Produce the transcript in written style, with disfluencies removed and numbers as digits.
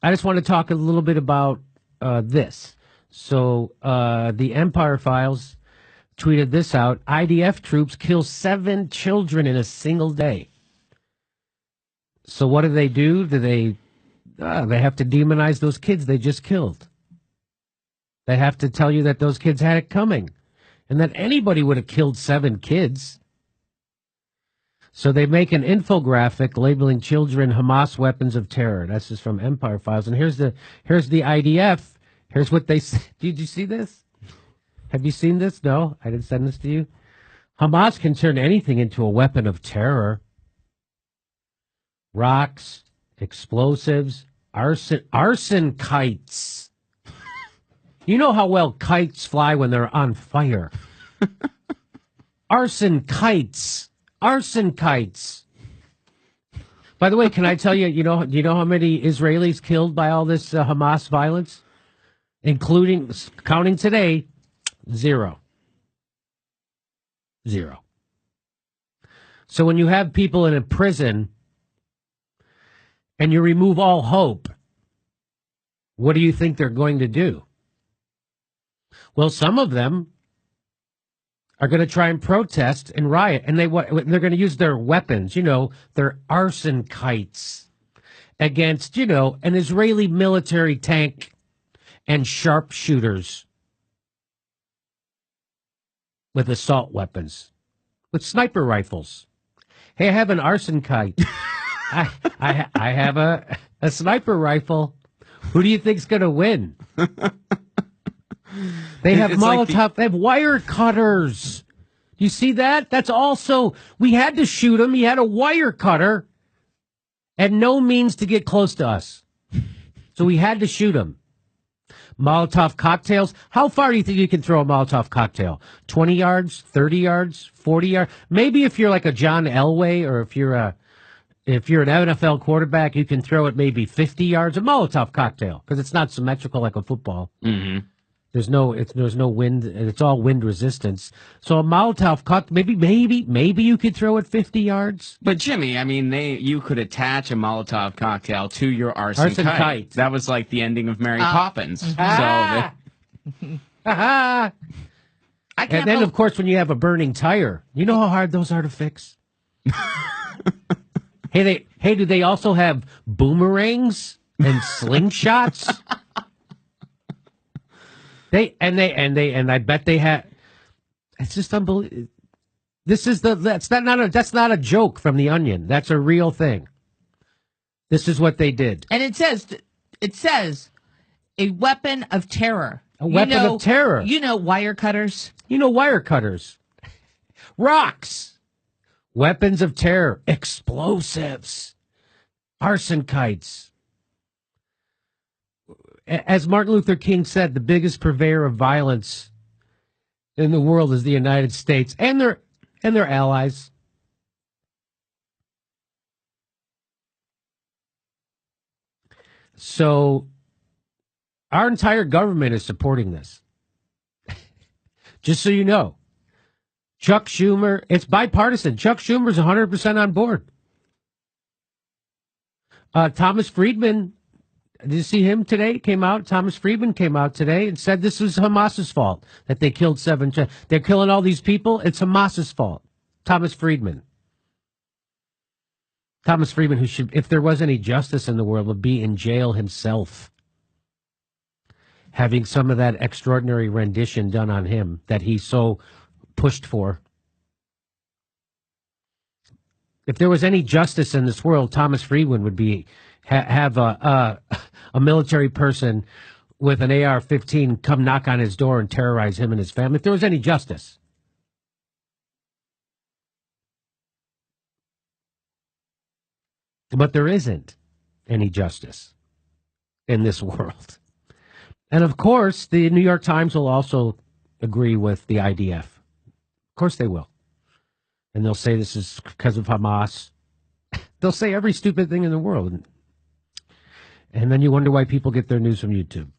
I just want to talk a little bit about this. So the Empire Files tweeted this out. IDF troops kill 7 children in a single day. So what do? They have to demonize those kids they just killed. They have to tell you that those kids had it coming and that anybody would have killed 7 kids. So they make an infographic labeling children Hamas weapons of terror. This is from Empire Files. And here's the IDF. Here's what they say. Did you see this? Have you seen this? No, I didn't send this to you. Hamas can turn anything into a weapon of terror. Rocks, explosives, arson kites. You know how well kites fly when they're on fire. Arson kites. Arson kites. By the way, can I tell you, do you know how many Israelis killed by all this Hamas violence? Including, counting today, 0. 0. So when you have people in a prison and you remove all hope, what do you think they're going to do? Well, some of them are going to try and protest and riot, and they're going to use their weapons, their arson kites against, an Israeli military tank and sharpshooters with assault weapons, with sniper rifles. Hey, I have an arson kite. I have a sniper rifle. Who do you think's going to win? They have Molotov. They have wire cutters. You see that? That's also, we had to shoot him. He had a wire cutter and no means to get close to us. So we had to shoot him. Molotov cocktails. How far do you think you can throw a Molotov cocktail? 20 yards, 30 yards, 40 yards? Maybe if you're like a John Elway or if you're an NFL quarterback, you can throw it maybe 50 yards. A Molotov cocktail because it's not symmetrical like a football. Mm-hmm. There's no wind. It's all wind resistance. So a Molotov cocktail, maybe you could throw it 50 yards. But Jimmy, I mean, you could attach a Molotov cocktail to your arson kite. That was like the ending of Mary Poppins. And then, of course, when you have a burning tire, you know how hard those are to fix. Hey, do they also have boomerangs and slingshots? I bet they had. It's just unbelievable. That's not a joke from The Onion. That's a real thing. This is what they did. And it says a weapon of terror. A weapon of terror. Wire cutters. Wire cutters. Rocks. Weapons of terror. Explosives. Arson kites. As Martin Luther King said, the biggest purveyor of violence in the world is the United States and their allies. So our entire government is supporting this. Just so you know. Chuck Schumer, it's bipartisan. Chuck Schumer's 100% on board. Thomas Friedman, did you see him today? Thomas Friedman came out today and said this was Hamas's fault, that they killed 7 children. They're killing all these people. It's Hamas's fault. Thomas Friedman, who should, if there was any justice in the world, would be in jail himself, having some of that extraordinary rendition done on him that he so pushed for. If there was any justice in this world, Thomas Friedman would have a military person with an AR-15 come knock on his door and terrorize him and his family. If there was any justice. But there isn't any justice in this world. And of course, the New York Times will also agree with the IDF. Of course they will. And they'll say this is because of Hamas. They'll say every stupid thing in the world. And then you wonder why people get their news from YouTube.